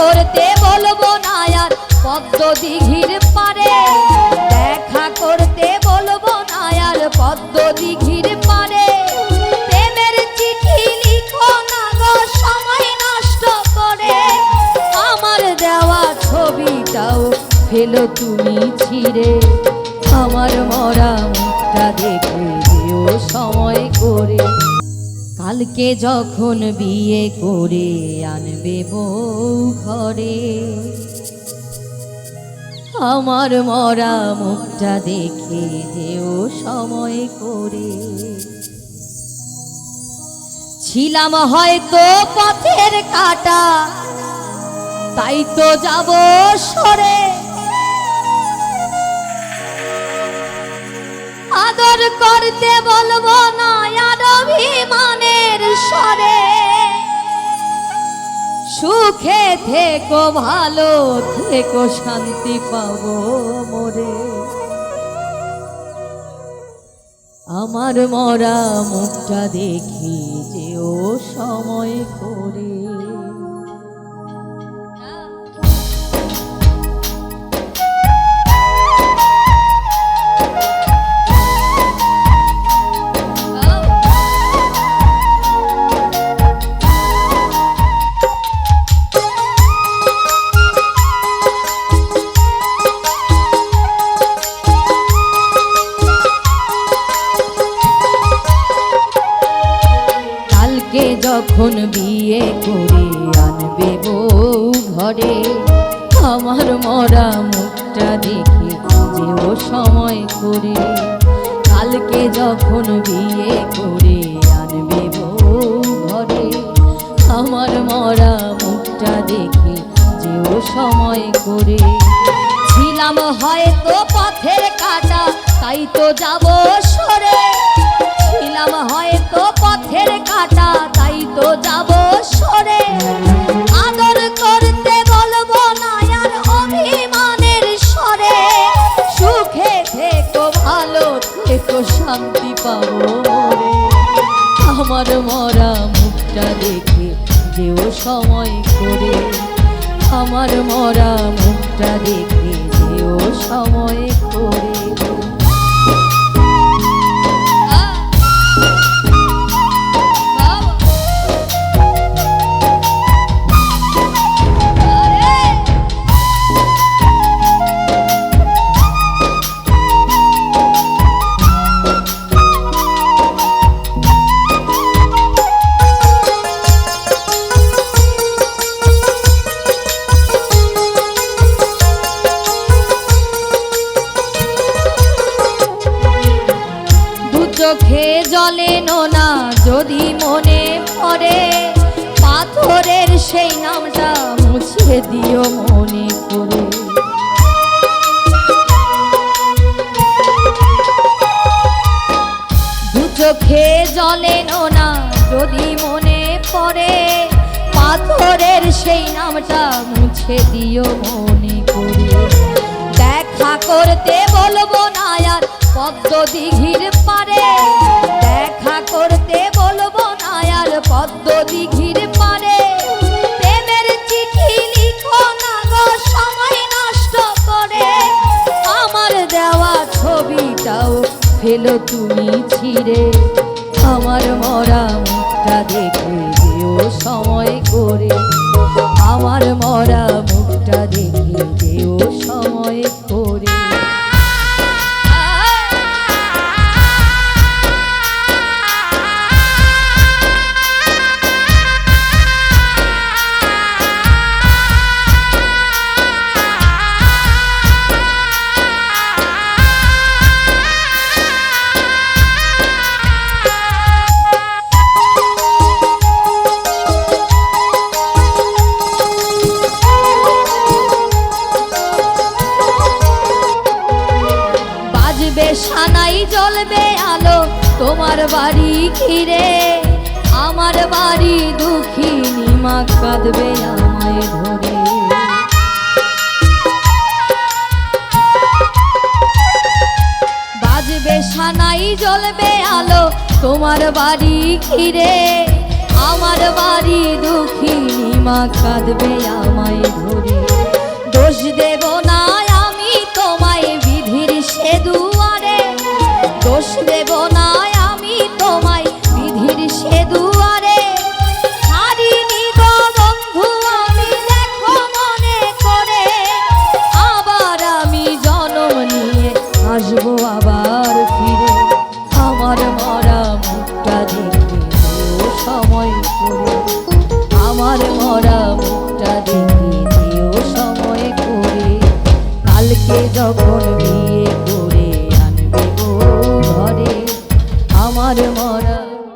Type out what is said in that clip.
করতে বলবো না আর পদ্ম দিঘির পারে, দেখা করতে বলবো না আর পদ্ম দিঘির পারে। প্রেমের চিঠি লিখো না গো সময় নষ্ট করে, আমার দেওয়া ছবিটাও ফেলো তুমি ছিঁড়ে। আমার মরা মুখটা দেখে দিও সময় করে, কালকে যখন বিয়ে করে আনবে বউ ঘরে। আমার মরা মুখটা দেখে দিও সময় করে। ছিলাম হয়তো পথের কাঁটা, তাই তো যাব সরে। আদর করতে বলবো না আর অভিমানের স্বরে। সুখে থেকো ভালো থেকো শান্তি পাবো মোরে। আমার মরা মুখটা দেখি যেও সময় করে। যখন বিয়ে করে আনবে বউ ঘরে, আমার মরা মুখটা দেখে যেও সময় করে। কালকে যখন বিয়ে করে আনবে বউ ঘরে, আমার মরা মুখটা দেখে যেও সময় করে। ছিলাম হয়তো পথের কাঁটা, তাই তো যাব সরে। ছিলাম হয়তো পথের কাঁটা, তাই তো যাব সরে। আদর করতে বলবো না আর অভিমানের স্বরে। সুখে থেকো ভালো থেকো শান্তি পাবো মোরে। আমার মরা মুখটা দেখে যেও সময় করে। আমার মরা মুখটা দেখে যেও সময় করে। চোখে জলে নোনা যদি মনে পড়ে, পাথরের সেই নামটা মুছে দিও মনে করে। দু চোখে জলে নোনা যদি মনে পড়ে, পাথরের সেই নামটা মুছে দিও মনে করে। দেখা করতে বলবো না আর পদ্ম দিঘির পারে, দেখা করতে বলবো না আর পদ্ম দিঘির পারে। প্রেমের চিঠি লিখো না গো সময় নষ্ট করে, আমার দেওয়া ছবিটাও ফেলো তুমি ছিঁড়ে। আমার মরা মুখটা দেখে দিও সময় করে। আমার মরা মুখটা দেখে দিও সময় করে। সানাই জ্বলবে আলো তোমার বাড়ি ঘিরে। আমার বাড়ি দুঃখিনী মা কাঁদবে আমায় ধরে। বাজবে সানাই জ্বলবে আলো তোমার বাড়ি ঘিরে। আমার বাড়ি দুঃখিনী মা কাঁদবে আমায় ধরে। দোষ দেব না আমি তোমায় বিধির সে দুয়ারে, দোষ দেব না আমি তোমায় বিধির সে দুয়ারে। হারিনি গো বন্ধু আমি দেখো মনে করে, আবার আমি জন্ম নিয়ে আসবো আবার ফিরে। আমার মরা মুখটা দেখে দিও সময় করে, আমার মরা মুখটা দেখে দিও সময় করে। কালকে যখন